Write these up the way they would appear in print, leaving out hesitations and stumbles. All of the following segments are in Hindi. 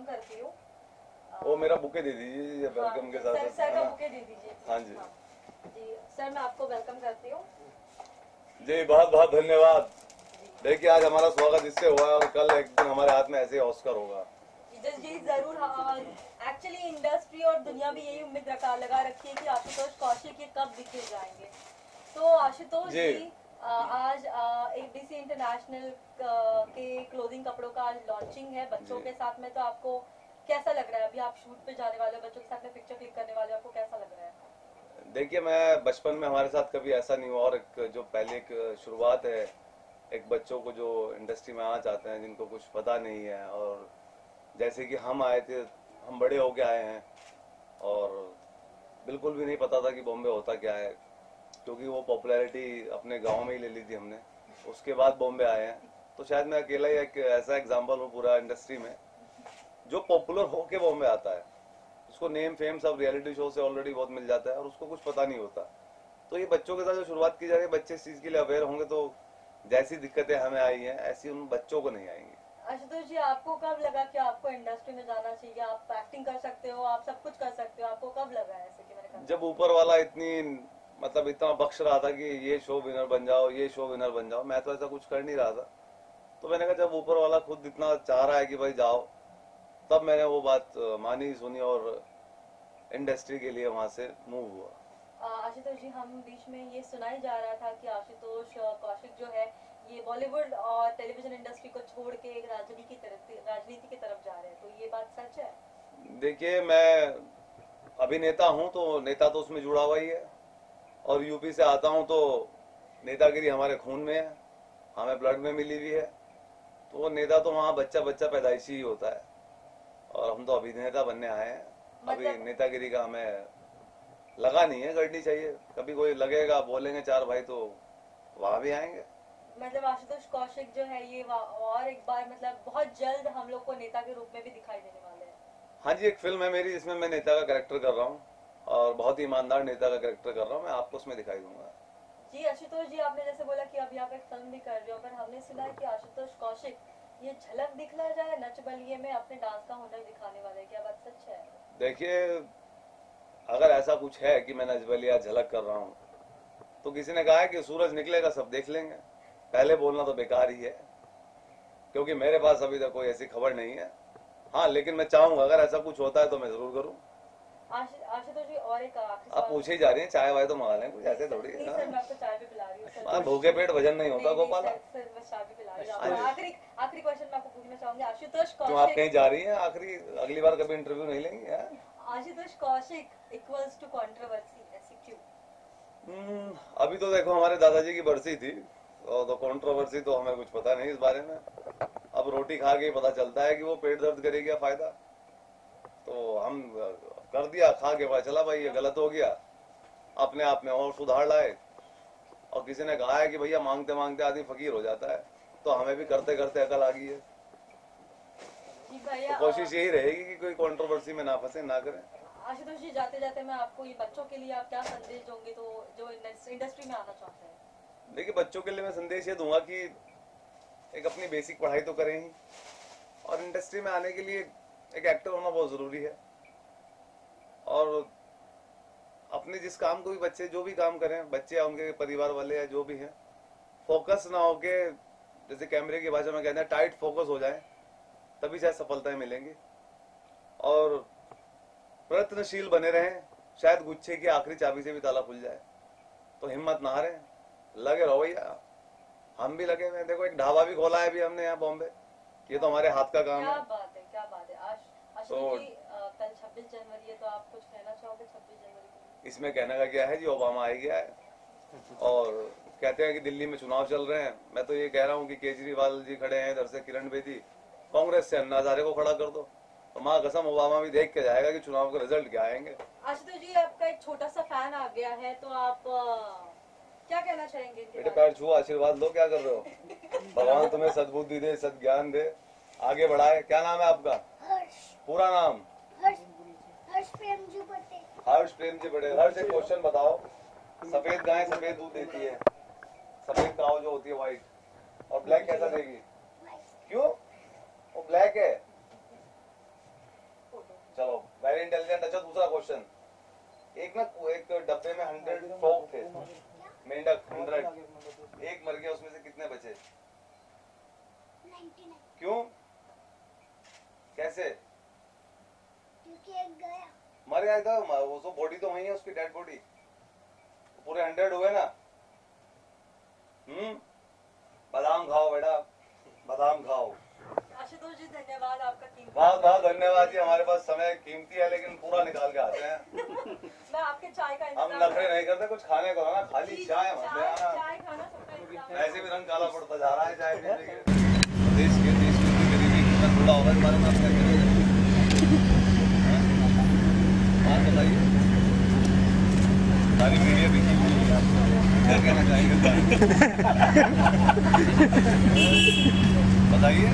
वेलकम करती हूँ। वो मेरा बुके दे दीजिए वेलकम के साथ। सर का बुके दे दीजिए। हाँ जी। जी सर, मैं आपको वेलकम करती हूँ। जी बहुत बहुत धन्यवाद। देखिए आज हमारा स्वागत इससे हुआ और कल एक दिन हमारे हाथ में ऐसे ही ऑस्कर होगा। जी जरूर। एक्चुअली इंडस्ट्री और दुनिया भी यही उम्मीद लगा रखी है कि आशुतोष कौशिक ये कब दिखे जाएंगे। तो आशुतोष जी, आज एबीसी इंटरनेशनल के क्लोथिंग कपड़ों का आज लॉन्चिंग है बच्चों के साथ में। तो आपको कैसा लग रहा है? अभी आप शूट पे जाने वाले हो, बच्चों के साथ में पिक्चर क्लिक करने वाले हो, आपको कैसा लग रहा है? देखिए मैं बचपन में हमारे साथ कभी ऐसा नहीं हुआ और एक जो पहले एक शुरुआत है एक बच्चों को जो इंडस्ट्री में आना चाहते हैं जिनको कुछ पता नहीं है और जैसे कि हम आए थे, हम बड़े होके आए हैं और बिल्कुल भी नहीं पता था कि बॉम्बे होता क्या है, क्योंकि वो पॉपुलैरिटी अपने गांव में ही ले ली थी हमने। उसके बाद बॉम्बे आए हैं तो शायद मैं अकेला ही एक ऐसा एग्जाम्पल हूँ पूरा इंडस्ट्री में जो पॉपुलर होके बॉम्बे आता है। उसको नेम फेम सब रियलिटी शो से ऑलरेडी बहुत मिल जाता है और उसको कुछ पता नहीं होता। तो ये बच्चों के साथ जो शुरुआत की जा रही है, बच्चे इस चीज़ के लिए अवेयर होंगे तो जैसी दिक्कतें हमें आई हैं ऐसी उन बच्चों को नहीं आएंगी। आशुतोष जी, आपको कब लगा कि आपको इंडस्ट्री में जाना चाहिए? आप एक्टिंग कर सकते हो, आप सब कुछ कर सकते हो, आपको कब लगा ऐसे कि मैंने करना? जब ऊपर वाला इतना बख्श रहा था कि ये शो विनर बन जाओ, ये शो विनर बन जाओ, मैं तो ऐसा कुछ कर नहीं रहा था। तो मैंने कहा जब ऊपर वाला खुद इतना चाह रहा है कि भाई जाओ, तब मैंने वो बात मानी सुनी और इंडस्ट्री के लिए वहां से मूव हुआ। आशुतोष जी, हम बीच में ये सुना ही जा रहा था कि आशुतोष कौशिक जो है ये बॉलीवुड और टेलीविजन इंडस्ट्री को छोड़ के एक राजनीति की तरफ जा रहे हैं, तो ये बात सच है? देखिए मैं अभिनेता हूं तो नेता तो उसमें जुड़ा हुआ ही है और यूपी से आता हूं तो नेतागिरी हमारे खून में है, हमें ब्लड में मिली हुई है। तो वो नेता तो वहाँ बच्चा बच्चा पैदाइशी ही होता है और हम तो अभिनेता बनने आए हैं। अभी नेतागिरी का हमें लगा नहीं है, करनी चाहिए। कभी कोई लगेगा, बोलेंगे चार भाई तो वहां भी आएंगे। मतलब आशुतोष कौशिक जो है ये और एक बार मतलब बहुत जल्द हम लोग को नेता के रूप में भी दिखाई देने वाले हैं। हाँ जी, एक फिल्म है मेरी जिसमें मैं नेता का कैरेक्टर कर रहा हूँ और बहुत ही ईमानदार नेता का कैरेक्टर कर रहा हूँ। मैं आपको उसमें दिखाई दूंगा। जी आशुतोष जी, आपने जैसे बोला कि अभी आप एक फिल्म भी कर रहे हो, पर हमने सुना है कि आशुतोष कौशिक ये झलक दिखला जाए नच बलिए में अपने डांस का हुनर दिखाने वाले, क्या बात सच है? देखिए अगर ऐसा कुछ है कि मैं नच बलिया झलक कर रहा हूँ तो किसी ने कहा है कि सूरज निकलेगा सब देख लेंगे। पहले बोलना तो बेकार ही है क्योंकि मेरे पास अभी तक कोई ऐसी खबर नहीं है। हाँ लेकिन मैं चाहूंगा अगर ऐसा कुछ होता है तो मैं जरूर करूँ। आशुतोष जी, और एक आखिरी आप पूछे ही जा रही हैं, चाय वाय तो मंगा लें, कुछ ऐसे थोड़ी है। सर मैं आपको चाय भी पिला रही हूँ सर। भूखे पेट भजन नहीं होता गोपाल। सर मैं चाय भी पिला रही हूँ। आखिरी क्वेश्चन मैं आपको पूछना चाहूंगी, आशुतोष तो आप कौशिक। कहीं जा रही हैं आखिरी, अगली बार कभी इंटरव्यू नहीं लेंगे? Ashutosh Kaushik equals to controversy, ऐसी क्यों? अभी तो देखो हमारे दादाजी की बरसी थी और तो कंट्रोवर्सी तो हमें कुछ पता नहीं इस बारे में। अब रोटी खा के पता चलता है कि वो पेट दर्द करेगी क्या फायदा। तो हम कर दिया, खा के पता चला भाई ये गलत हो गया, अपने आप में और सुधार लाए। और किसी ने कहा है कि भैया मांगते मांगते आदमी फकीर हो जाता है, तो हमें भी करते करते अकल आ गई है। तो कोशिश यही रहेगी कि कोई कंट्रोवर्सी में ना फंसे, ना करें। आशुतोष जी, जाते जाते मैं आपको ये बच्चों के लिए आप क्या संदेश दोगे तो जो इंडस्ट्री में आना चाहते हैं? देखिए बच्चों के लिए मैं संदेश ये दूंगा कि एक अपनी बेसिक पढ़ाई तो करें ही और इंडस्ट्री में आने के लिए एक एक्टर होना बहुत जरूरी है। और अपने जिस काम को भी बच्चे जो भी काम करें, बच्चे या उनके परिवार वाले या जो भी हैं, फोकस ना होके जैसे कैमरे की भाषा में कहते हैं टाइट फोकस हो जाए, तभी शायद सफलताएं मिलेंगी। और प्रयत्नशील बने रहें, शायद गुच्छे की आखिरी चाबी से भी ताला खुल जाए। तो हिम्मत ना हारें, लगे रहो भैया। हम भी लगे हुए, देखो एक ढाबा भी खोला है अभी हमने यहाँ बॉम्बे, ये तो हमारे हाथ का काम है। क्या बात है, क्या बात है। आशुतोष जी, कल 26 जनवरी है, तो आप कुछ कहना चाहोगे 26 जनवरी के लिए? इसमें कहने का क्या है जी, ओबामा आ गया है और कहते हैं कि दिल्ली में चुनाव चल रहे हैं। मैं तो ये कह रहा हूँ कि केजरीवाल जी खड़े हैं, इधर से किरण बेदी, कांग्रेस से अन्ना हजारे को खड़ा कर दो, तो माँ कसम ओबामा भी देख के जाएगा कि चुनाव का रिजल्ट क्या आएंगे। आशुतोष जी, आपका एक छोटा सा फैन आ गया है, तो आप क्या कहना चाहेंगे? बेटे पैर छुओ, आशीर्वाद लो, क्या कर रहे हो? भगवान तुम्हें सद्बुद्धि दे, सद्ज्ञान दे, आगे बढ़ाए। क्या नाम है आपका? हर्ष। पूरा नाम? हर्ष प्रेमजी पटेल। हर्ष प्रेमजी पटेल। हर्ष एक क्वेश्चन बताओ, सफेद गाय सफेद दूध देती है, सफेद काव जो होती है व्हाइट, और ब्लैक कैसा देगी? क्यों? वो ब्लैक है। क्वेश्चन, एक डब्बे में 100 फ्रॉग थे, मेंढक 100, एक मर गया, उसमें से कितने बचे? 99 क्यों, कैसे? क्योंकि एक गया। मर गया था वो, तो बॉडी तो वही है, उसकी डेड बॉडी, पूरे 100 हुए ना। बादाम खाओ बेटा, बादाम खाओ। आशुतोष जी धन्यवाद आपका कीमती। बहुत बहुत धन्यवाद जी, हमारे पास समय कीमती है लेकिन पूरा निकाल के आते हैं। मैं आपके चाय का हम इंतजार नखरे नहीं करते, कुछ खाने को है ना, खाली जी, चाय मत ले आना। चाय खाना सबका इंतजाम। ऐसे भी रंग काला पड़ता जा रहा है चाय पीने के। देश की गरीबी कितना थोड़ा होगा इस बारे में आप क्या करेंगे? बात बताइए, सारी मीडिया भी क्या कहना चाहेंगे? बताइए।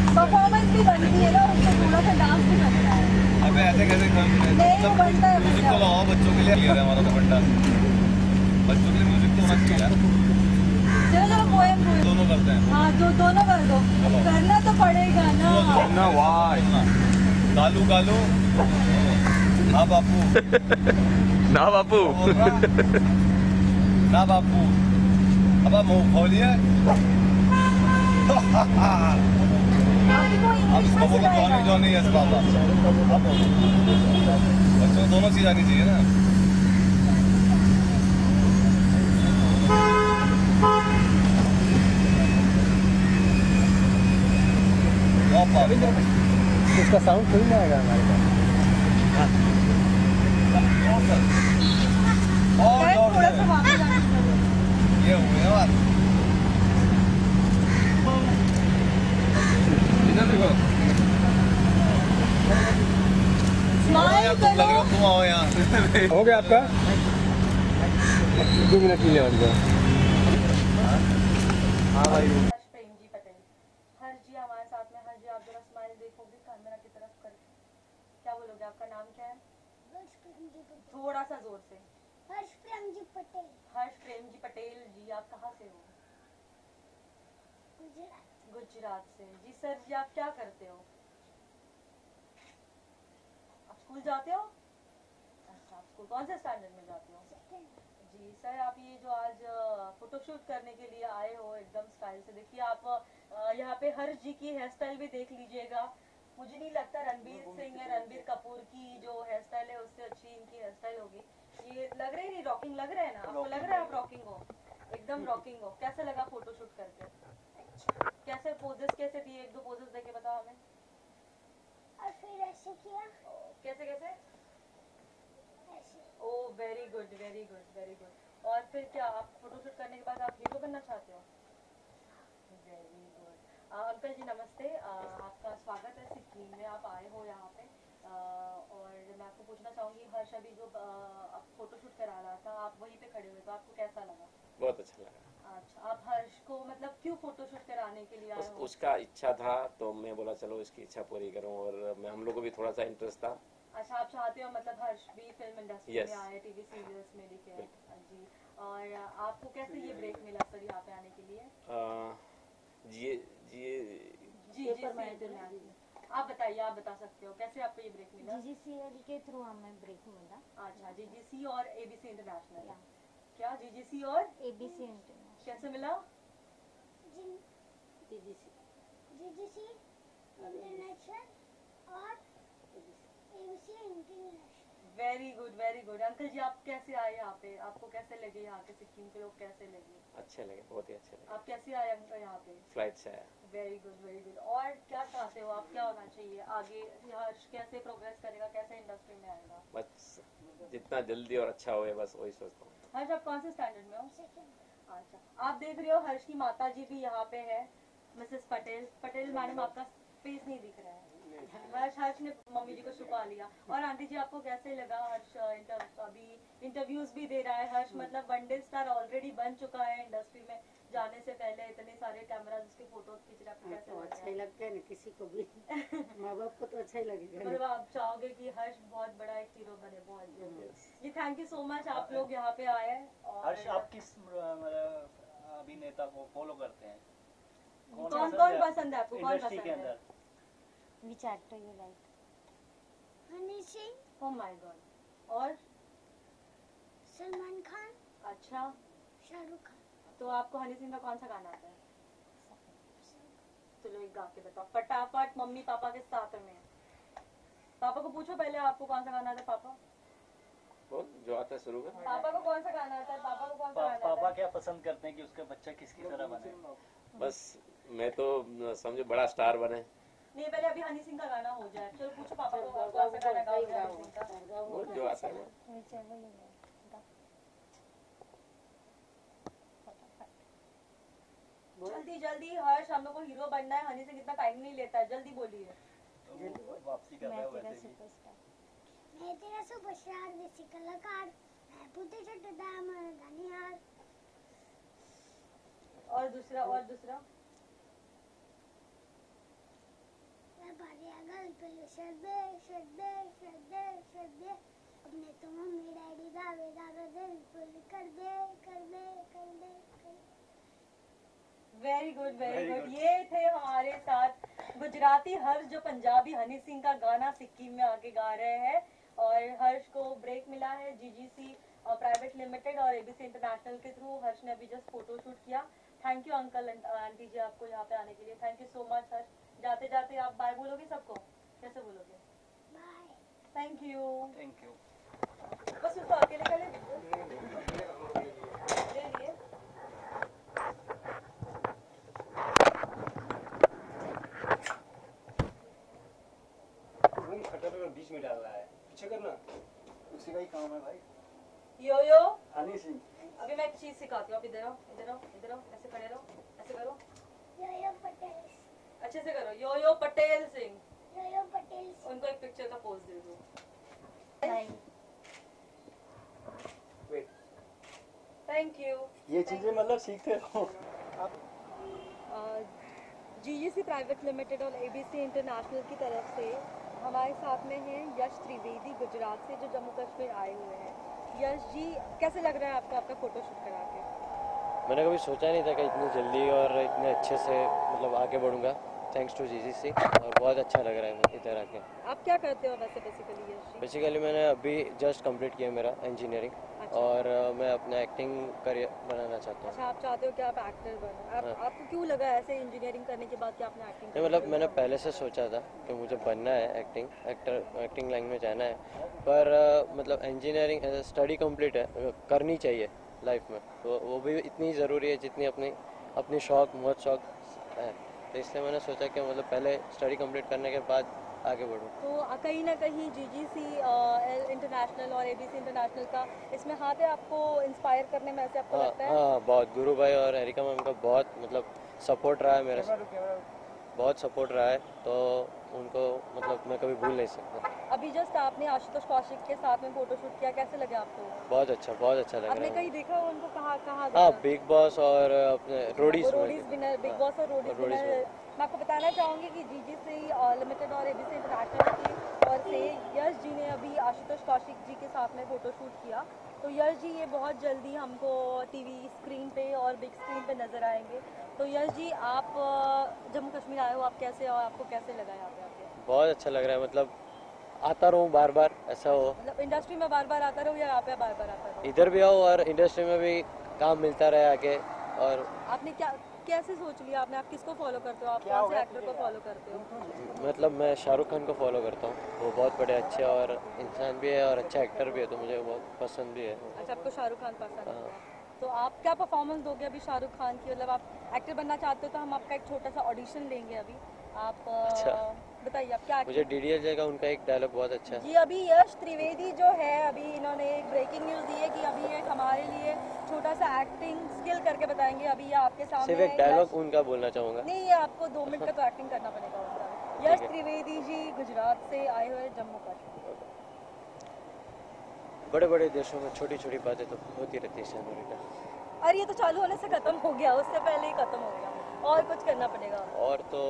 परफॉर्मेंस भी बनती है ना, उसमें थोड़ा सा डांस भी बनता है। अबे ऐसे कैसे काम नहीं, बनता है, म्यूजिक बनता तो है। लगाओ, बच्चों के लिए क्लियर है हमारा तो फंडा। बच्चों के लिए म्यूजिक तो होना चाहिए यार। चलो चलो पोएम दोनों करते हैं। हाँ, दोनों कर दो, करना तो पड़ेगा ना। ना वाह, कालू कालू, हाँ बापू, ना बापू। ना बापू, अब आप मुंह खोलिए। आपको अब इंग्लिश इसको में बोलो सिखाएगा। जॉनी यस बाबा। अब बोलो, बच्चों को दोनों चीज आनी चाहिए ना। इसका साउंड थोड़ी ना आएगा हमारे पास। और थोड़ा सा वापस आने दो। ये हुए ना बात। स्माइल तुम लग रहे करो। हो, तुम आओ यहाँ। हो गया आपका 2 मिनट के लिए और जाओ। हाँ भाई, हर्ष प्रेम जी पटेल, हर्ष जी हमारे साथ में। हर्ष जी आप जरा स्माइल देखोगे कैमरा की तरफ करके, क्या बोलोगे? आपका नाम क्या है? हर्ष प्रेमजी पटेल। थोड़ा सा जोर से। हर्ष प्रेमजी पटेल, हर्ष प्रेम जी पटेल जी, आप कहाँ से हो? गुजरात। गुजरात से। जी सर जी, आप क्या करते हो? आप स्कूल जाते हो? अच्छा, आप स्कूल कौन से स्टैंडर्ड में जाते हो? सेकंड। जी सर, आप ये जो आज फोटोशूट करने के लिए आए हो एकदम स्टाइल से, देखिए आप यहाँ पे हर्ष जी की हेयर स्टाइल भी देख लीजिएगा। मुझे नहीं लगता रणबीर सिंह या रणबीर कपूर की जो हेयर स्टाइल है उससे अच्छी इनकी हेयर स्टाइल होगी। ये लग रहा है नहीं, रॉकिंग लग रहा है ना? आपको लग रहा है आप रॉकिंग हो? एकदम रॉकिंग हो। कैसे लगा फोटोशूट करके? कैसे पोजेस कैसे दिए? 1-2 पोजेस देके बताओ हमें। और फिर ऐसे किया, कैसे कैसे? ऐसे। Oh very good, very good, very good. और फिर क्या आप फोटोशूट करने के बाद आप हीरो बनना चाहते हो? Very good. अंकल जी नमस्ते, आपका स्वागत है सिक्किम में, आप आए हो यहाँ पे। और मैं आपको पूछना चाहूँगी, हर्ष अभी जो आप फोटोशूट करा रहा था, आप वहीं पे खड़े हुए, तो आपको कैसा लगा? बहुत अच्छा लगा। अच्छा, आप हर्ष को मतलब क्यों फोटोशूट कराने के लिए आए हो? उसका इच्छा था तो मैं बोला चलो इसकी इच्छा पूरी करूं, और मैं हम लोग को भी थोड़ा सा इंटरेस्ट था। अच्छा, आप चाहते हो मतलब हर्ष भी फिल्म इंडस्ट्री Yes. में आए, टीवी सीरियल्स में दिखे। जी, और आपको कैसे ये ब्रेक मिला सर यहाँ पे आने के लिए? जी जी जी जी आप बताइए, आप बता सकते हो कैसे आपको ये ब्रेक मिला? जीजीसीएल के थ्रू हमें ब्रेक मिला। अच्छा, जीजीसी और एबीसी इंटरनेशनल। क्या जीजीसी और एबीसी इंटरनेशनल कैसे मिला? जीजीसी इंटरनेशनल और ABC international. Very good, very good. Uncle जी आप कैसे आए यहाँ पे? आपको कैसे लगे यहाँ के सिक्किम के लोग कैसे लगे? अच्छे लगे, बहुत ही अच्छे लगे। आप कैसे आए अंकल यहाँ पे? फ्लाइट से आया। Very good, very good. और क्या चाहते हो आप, क्या होना चाहिए आगे? हर्ष कैसे प्रोग्रेस करेगा, कैसे इंडस्ट्री में आएगा? बस जितना जल्दी और अच्छा हो बस वही सोचता हूँ। हर्ष आप कौन से स्टैंडर्ड में हो? सेकंड। अच्छा, आप देख रहे हो हर्ष की माता जी भी यहाँ पे है, मिसेस पटेल। पटेल मैडम आपका फेस नहीं दिख रहा है। हर्ष ने मम्मी जी को छुपा लिया। और आंटी जी आपको कैसे लगा हर्ष? अभी इंटरव्यूज भी दे रहा है हर्ष, मतलब वनडे स्टार ऑलरेडी बन चुका है इंडस्ट्री में। जाने से पहले इतने सारे कैमराज उसके फोटोज खींच रहा है, कैसे तो लग अच्छा रहा ही है? लगता है ना किसी को भी। माँ बाप को तो अच्छा ही लगेगा मतलब ना। आप चाहोगे कि हर्ष बहुत बड़ा एक हीरो बने बहुत जल्द। जी थैंक यू सो मच आप लोग यहाँ पे आए और हर्ष आप किस मतलब अभिनेता को फॉलो करते हैं? कौन कौन पसंद है आपको, कौन इंडस्ट्री पसंद के है? अंदर which actor you like? Honey Singh, oh my God. और सलमान खान, अच्छा, शाहरुख खान। तो आपको हनी सिंह का कौन सा गाना आता है? चलो एक गा के बताओ फटाफट, मम्मी पापा के साथ में। पापा को पूछो पहले आपको कौन सा गाना आता है। पापा बोल जो आता है शुरू कर। पापा को कौन सा गाना आता है? पापा को कौन सा गाना आता पापा है? क्या पसंद करते हैं कि उसका बच्चा किसकी तरह बने? बस मैं तो समझे बड़ा स्टार बने। नहीं पहले अभी हनी सिंह का गाना हो जाए। चलो पूछो पापा को कौन सा गाना गाओगे हनी सिंह का? बोल जो आता है। Which ever you like. जल्दी जल्दी हर्ष, हम लोग को हीरो बनना है। हनी सिंह इतना टाइम नहीं लेता है, जल्दी बोलिए। तो वो वापसी कर रहा मैं है तेरा वैसे भी। सुपरस्टार। मैं तेरा सुपरस्टार देसी कलाकार, मैं पुते छोटे दाम धनियार। और दूसरा मैं भारिया गल पे शर्दे शर्दे शर्दे शर्दे, अपने तो मम्मी डैडी दावे दादा दिल फुल कर दे कर दे कर दे कर दे। Very good very Very good. good. ये थे हमारे साथ गुजराती हर्ष जो पंजाबी हनी सिंह का गाना सिक्किम में आके गा रहे हैं। और हर्ष को ब्रेक मिला है जीजीसी प्राइवेट लिमिटेड और एबीसी इंटरनेशनल के थ्रू। हर्ष ने अभी जस्ट फोटो शूट किया। Thank you uncle aunty ji आपको यहाँ पे आने के लिए। Thank you so much Harsh. जाते जाते आप बाय बोलोगे सबको? कैसे बोलोगे? Bye. Thank you. Thank you. बस उसको अकेले कर ले लिए। बीच में डाल रहा है, पीछे करना। उसी का ही काम है भाई। यो यो हनी सिंह। अभी मैं एक चीज सिखाती हूँ। आप इधर आओ इधर आओ इधर आओ, ऐसे खड़े रहो, ऐसे करो, यो पटेल, अच्छे से करो। यो यो पटेल सिंह। यो पटेल। उनको एक पिक्चर का पोज दे दो। Wait, thank you. ये चीजें मतलब सीखते रहो। जीजीसी प्राइवेट लिमिटेड और एबीसी इंटरनेशनल की तरफ से हमारे साथ में हैं यश त्रिवेदी गुजरात से, जो जम्मू कश्मीर आए हुए हैं। यश जी कैसे लग रहा है आपको आपका फोटो शूट करा के? मैंने कभी सोचा नहीं था कि इतनी जल्दी और इतने अच्छे से मतलब आगे बढ़ूंगा। थैंक्स टू जीजीसी, और बहुत अच्छा लग रहा है इधर आके। आप क्या करते हो वैसे बेसिकली यश जी? बेसिकली मैंने अभी जस्ट कंप्लीट किया मेरा इंजीनियरिंग, अच्छा। और मैं अपना एक्टिंग करियर बनाना चाहता हूँ। अच्छा, आप चाहते हो कि आप एक्टर बनो। आपको क्यों लगा ऐसे इंजीनियरिंग करने के बाद कि आपने एक्टिंग नहीं मतलब मैंने पहले से सोचा था कि मुझे बनना है एक्टिंग लाइन में जाना है, पर मतलब इंजीनियरिंग एज स्टडी कंप्लीट है, करनी चाहिए लाइफ में, तो वो भी इतनी ज़रूरी है जितनी अपनी शौक बहुत शौक है। तो इसलिए मैंने सोचा कि मतलब पहले स्टडी कंप्लीट करने के बाद आगे बढ़ूँ। तो कहीं ना कहीं जीजीसी इंटरनेशनल और एबीसी इंटरनेशनल का इसमें हाथ है आपको इंस्पायर करने में, ऐसे आपको हाँ लगता है? हाँ, बहुत। गुरु भाई और एरिका मैम का बहुत मतलब सपोर्ट रहा है मेरे साथ, बहुत सपोर्ट रहा है, तो उनको मतलब मैं कभी भूल नहीं सकता। अभी जस्ट आपने आशुतोष कौशिक के साथ में फोटो शूट किया, कैसे लगे आपको? बहुत अच्छा लग रहा आपने है। कहीं देखा उनको? कहाँ हाँ, बिग बॉस और अपने रोडीज विनर, बिग बॉस और रोडीज विनर। मैं आपको बताना चाहूँगी कि जीजीसी लिमिटेड और एबीसी इंटरनेशनल की ओर से यश जी ने अभी आशुतोष कौशिक जी के साथ में फोटो शूट किया। तो यश जी ये बहुत जल्दी हमको टीवी स्क्रीन पे और बिग स्क्रीन पे नज़र आएंगे। तो यश जी आप जम्मू कश्मीर आए हो, आप कैसे हो, आपको कैसे लगा यहाँ पे आके? बहुत अच्छा लग रहा है, मतलब आता रहूँ बार बार, ऐसा हो। मतलब इंडस्ट्री में बार बार आता रहो या यहाँ पे बार बार आता रहो? इधर भी आओ और इंडस्ट्री में भी काम मिलता रहे आके। और आपने कैसे सोच लिया आपने? आप किसको फॉलो करते हो? आप कौन से एक्टर को फॉलो करते हो? मतलब मैं शाहरुख खान को फॉलो करता हूँ, वो बहुत बड़े अच्छे और इंसान भी है और अच्छा एक्टर भी है, तो मुझे बहुत पसंद भी है। अच्छा, आपको शाहरुख खान पसंद है। हाँ। तो आप क्या परफॉर्मेंस दोगे अभी शाहरुख खान की? मतलब आप एक्टर बनना चाहते हो तो हम आपका एक छोटा सा ऑडिशन लेंगे अभी। आप अच्छा। बताइए आप क्या मुझे डीडीएल का उनका एक डायलॉग बहुत अच्छा है। जी अभी यश त्रिवेदी जो है, अभी इन्होंने एक ब्रेकिंग न्यूज़ दी है कि अभी एक हमारे लिए छोटा सा एक्टिंग स्किल करके बताएंगे। अभी ये आपके सामने सिर्फ एक है। डायलॉग उनका बोलना चाहूँगा। नहीं, ये आपको 2 मिनट का तो एक्टिंग करना पड़ेगा उनका। यश त्रिवेदी जी गुजरात से आए हुए जम्मू कश्मीर। बड़े बड़े देशों में छोटी छोटी बातें तो होती रहती है सेनोरिटा। अरे ये तो चालू होने से खत्म हो गया, उससे पहले ही खत्म हो गया, और कुछ करना पड़ेगा। और तो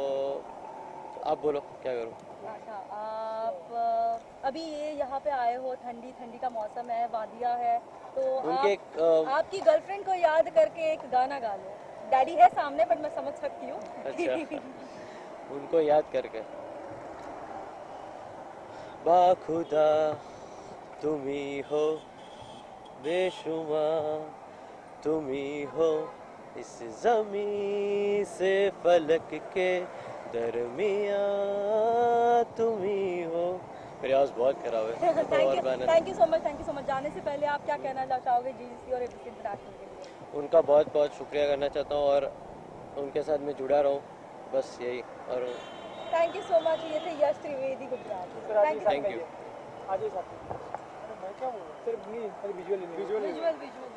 आप बोलो क्या करूँ? अच्छा, आप अभी ये यहाँ पे आए हो, ठंडी ठंडी का मौसम है, वादिया है, तो उनके आपकी गर्लफ्रेंड को याद करके एक गाना गा लो। डैडी है सामने बट मैं समझ सकती हूँ। अच्छा उनको याद करके बाखुदा तुम ही हो, बेशुमार तुम ही हो, इस जमीन से फलक के दरमिया तुम ही हो। मेरी आवाज़ बहुत खराब है तो और गाना thank you so much, thank you so much. जाने से पहले आप क्या कहना चाहोगे जीजीसी और एबीसी इंटरनेशनल के लिए? उनका बहुत बहुत शुक्रिया करना चाहता हूँ और उनके साथ मैं जुड़ा रहूँ, बस यही। और थैंक यू सो मच। ये थे यश त्रिवेदी गुजरात। Thank you. आज ही साथ में। अरे मैं क्या बोलूँ, सिर्फ नहीं, खाली visual visual visual visual.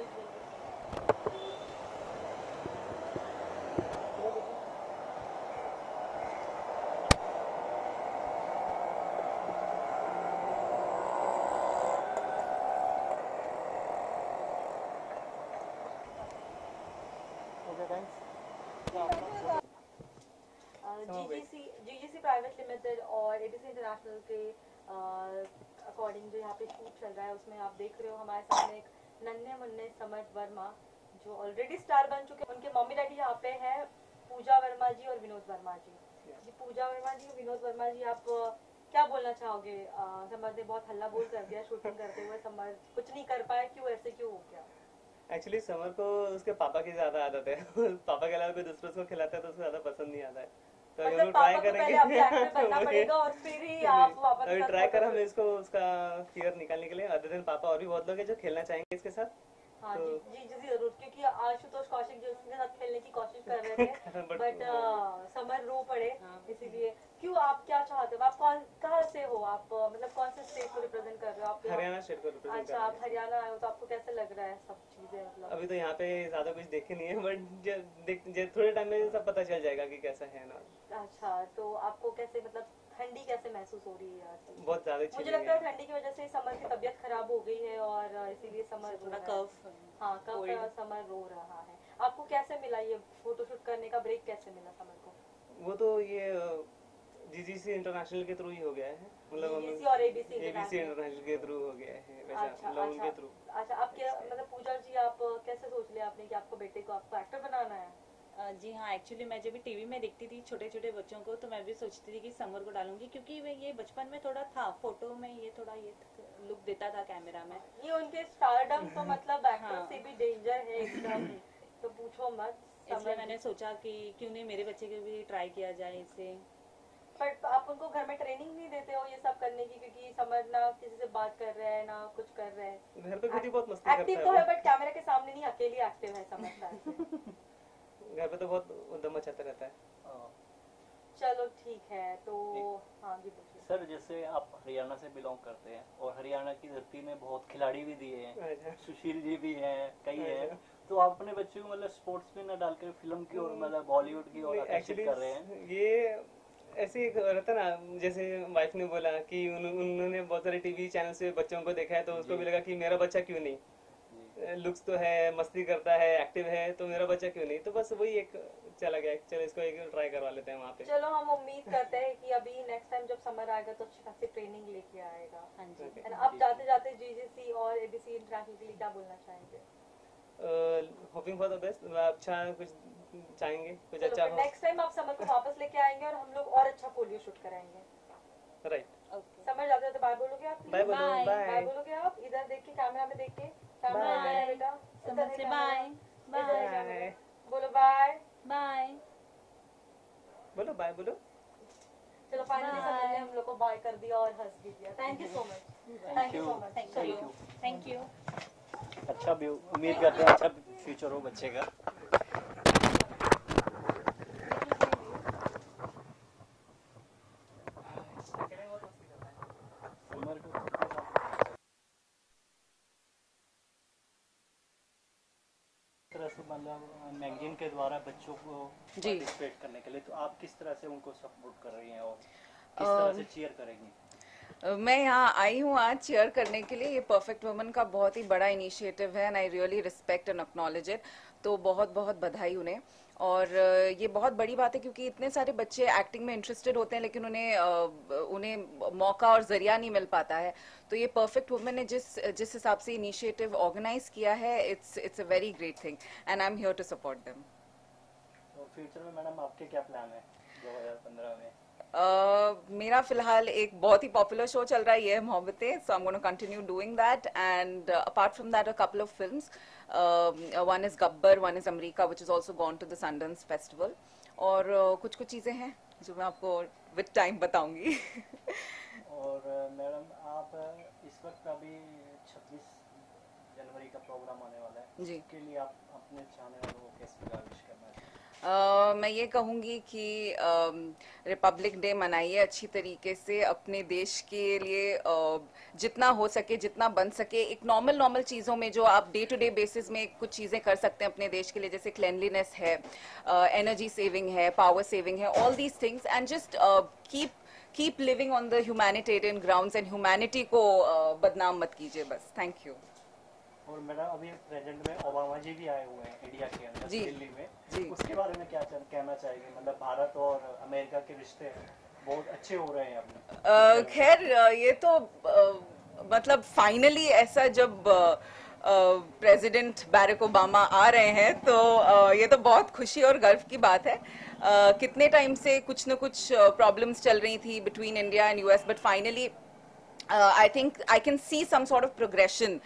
Okay thanks. GGC private limited और एबीसी इंटरनेशनल के अकॉर्डिंग जो यहाँ पे शूट चल रहा है उसमें आप देख रहे हो हमारे सामने एक नन्हे मुन्ने समर्थ वर्मा जो ऑलरेडी स्टार बन चुके हैं। उनके मम्मी डैडी यहाँ पे हैं पूजा वर्मा जी और विनोद वर्मा जी। जी पूजा वर्मा जी, विनोद वर्मा जी, आप क्या बोलना चाहोगे? समर्थ ने बहुत हल्ला बोल कर दिया शूटिंग करते हुए, समर्थ कुछ नहीं कर पाए, क्यों, ऐसे क्यों हो गया? एक्चुअली समर को उसके पापा की ज्यादा आदत है। पापा के अलावा कोई दूसरे उसको खिलाता है तो उसको ज्यादा पसंद नहीं आता है, तो हम मतलब लोग पापा ट्राई को पहले अपने एक्टर बनना करेंगे। पड़ेगा और फिर ही आप वापस अभी साथ ट्राई कर फोटो हम इसको उसका फियर निकालने के लिए। अदर देन पापा और भी बहुत लोग हैं जो खेलना चाहेंगे इसके साथ। हाँ तो- जी जरूर, क्योंकि आशुतोष कौशिक जो उसके साथ खेलने की कोशिश कर रहे थे बट समर रो पड़े, इसीलिए। क्यों, आप क्या चाहते हो? आप कहाँ से हो? आप मतलब कौन से स्टेट को रिप्रेजेंट कर रहे हो? आप हरियाणा स्टेट को रिप्रेजेंट अच्छा, कर आप रहे हैं। हरियाणा आए हो, तो आपको कैसे लग रहा है सब चीजें? मतलब अभी तो यहाँ पे ज्यादा कुछ देखे नहीं है, बट थोड़े टाइम में सब पता चल जाएगा कि कैसा है ना। अच्छा, तो आपको कैसे, मतलब ठंडी कैसे महसूस हो रही है आजकल? बहुत ज्यादा मुझे लगता है ठंडी की वजह से समर की तबीयत खराब हो गई है और इसीलिए समर रो रहा है। हाँ, कफ समर रो रहा है। आपको कैसे मिला ये फोटोशूट करने का ब्रेक, कैसे मिला समर को? वो तो ये जीजीसी इंटरनेशनल के थ्रू ही हो गया है, मतलब जीजीसी और एबीसी इंटरनेशनल के थ्रू हो गया है वैसा, अच्छा मतलब उनके अच्छा थ्रू। अच्छा, आप क्या मतलब पूजा जी, आप कैसे सोच लिया आपने कि आपको बेटे को आपको एक्टर बनाना है? जी हाँ, एक्चुअली मैं जब भी टीवी में देखती थी छोटे छोटे बच्चों को, तो मैं भी सोचती थी कि समर को डालूंगी, क्योंकि ये बचपन में थोड़ा था, फोटो में ये थोड़ा ये लुक देता था कैमरा में। ये उनके स्टारडम तो मतलब एक्टर हाँ। से भी डेंजर है एकदम, तो पूछो मत। इसलिए मैंने सोचा कि क्यों नहीं मेरे बच्चे को भी ट्राई किया जाए इसे। बट आप उनको घर में ट्रेनिंग नहीं देते हो ये सब करने की? क्योंकि समर ना किसी से बात कर रहा है ना कुछ कर रहा है। घर पे खुद ही बहुत मस्ती करता एक्टिव है तो है वो। बट कैमरा के सामने नहीं, अकेली एक्टिव है समर शायद। घर पे तो बहुत उद्दम मचाता रहता है। चलो ठीक है, तो हाँ जी बोलिए। सर जैसे आप हरियाणा से बिलोंग करते हैं और हरियाणा की धरती में बहुत खिलाड़ी भी दिए हैं, अच्छा। सुशील जी भी हैं, कई हैं, तो आप अपने बच्चे को मतलब स्पोर्ट्स में न डालकर फिल्म की और मतलब बॉलीवुड की ओर आकर्षित एक्चुअली कर रहे हैं। ये ऐसे एक रहता ना, जैसे वाइफ ने बोला कि उन्होंने बहुत सारे टीवी चैनल से बच्चों को देखा है, तो उसको भी लगा कि मेरा बच्चा क्यों नहीं, लुक्स तो है, मस्ती करता है, एक्टिव है, तो मेरा बच्चा क्यों नहीं। तो बस वही एक चला गया, चलो इसको एक ट्राई करवा लेते हैं वहाँ पे। चलो हम उम्मीद करते हैं कि अभी नेक्स्ट टाइम जब समर आएगा तो अच्छी खासी ट्रेनिंग लेके आएगा। हाँ जी। Okay. And अब जाते जाते जीजीसी और एबीसी इंटरनेशनल के लिए क्या बोलना चाहेंगे? होपिंग फॉर द बेस्ट, अच्छा कुछ चाहेंगे, कुछ अच्छा हो। नेक्स्ट टाइम आप समर को वापस लेके आएंगे और हम लोग और अच्छा फोलियो शूट कराएंगे। राइट। ओके, समर जाते जाते बाय बोलोगे आप? बाय बोलो, Bye. बाय बाय बोलोगे आप? इधर देख के, कैमरा में देख के, कैमरा Bye. इधर है बेटा, इधर समझ है से कैमरा। बाय इधर है बाय कैमरा। बोलो बाय। बाय। बोलो, बाय बोलो। चलो फाइनली Bye. समर ने हम लोग को बाय कर दिया और हंस भी दिया। Thank you so much, thank you so much. Thank you, thank you. अच्छा भी उम्मीद करते हैं अच्छा फ्यूचर हो बच्चे का। तरह से मतलब मैगजीन के द्वारा बच्चों को पार्टिसिपेट करने के लिए, तो आप किस तरह से उनको सपोर्ट कर रही हैं और किस तरह से चीयर करेंगी? मैं यहाँ आई हूँ आज चेयर करने के लिए। ये परफेक्ट वुमन का बहुत ही बड़ा इनिशिएटिव है and I really respect and acknowledge it. तो बहुत बहुत बधाई उन्हें। और ये बहुत बड़ी बात है क्योंकि इतने सारे बच्चे एक्टिंग में इंटरेस्टेड होते हैं लेकिन उन्हें मौका और जरिया नहीं मिल पाता है। तो ये परफेक्ट वुमन ने जिस हिसाब से इनिशिएटिव ऑर्गेनाइज किया है, it's a very great thing and I am here to support them. तो फ्यूचर में मैडम आपके क्या प्लान है 2015 में? मेरा फिलहाल एक बहुत ही पॉपुलर शो चल रहा है, ये है Mohabbatein, so I am gonna continue doing that and apart from that a couple of films, one is Gabbar, one is Amreeka which is also gone to the Sundance festival. और कुछ चीज़ें हैं जो मैं आपको विद टाइम बताऊंगी। और मैडम आप इस वक्त अभी 26 जनवरी का प्रोग्राम आने वाला है जी, के लिए आप अपने चाहने वालों को कैसे विश करना चाहिए? मैं ये कहूँगी कि रिपब्लिक डे मनाइए अच्छी तरीके से, अपने देश के लिए जितना हो सके, जितना बन सके, एक नॉर्मल चीज़ों में जो आप डे टू डे बेसिस में कुछ चीज़ें कर सकते हैं अपने देश के लिए, जैसे क्लेanलीनेस है, एनर्जी सेविंग है, पावर सेविंग है, all these things and just keep living on the humanitarian grounds and humanity को बदनाम मत कीजिए बस। Thank you. और मैडम अभी प्रेजेंट में ओबामा जी भी आए हुए हैं इंडिया के अंदर, जी, दिल्ली में जी। उसके बारे में क्या कहना चाहेंगे? मतलब भारत और अमेरिका के रिश्ते बहुत अच्छे हो रहे हैं अभी। खैर ये तो मतलब फाइनली ऐसा जब प्रेसिडेंट बैरक ओबामा आ रहे हैं तो ये तो बहुत खुशी और गर्व की बात है। कितने टाइम से कुछ न कुछ प्रॉब्लम्स चल रही थी between India and US, but finally I think I can see some sort of progression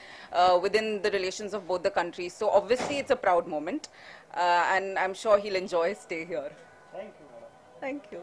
within the relations of both the countries. So obviously it's a proud moment and I'm sure he'll enjoy his stay here. Thank you, madam. Thank you.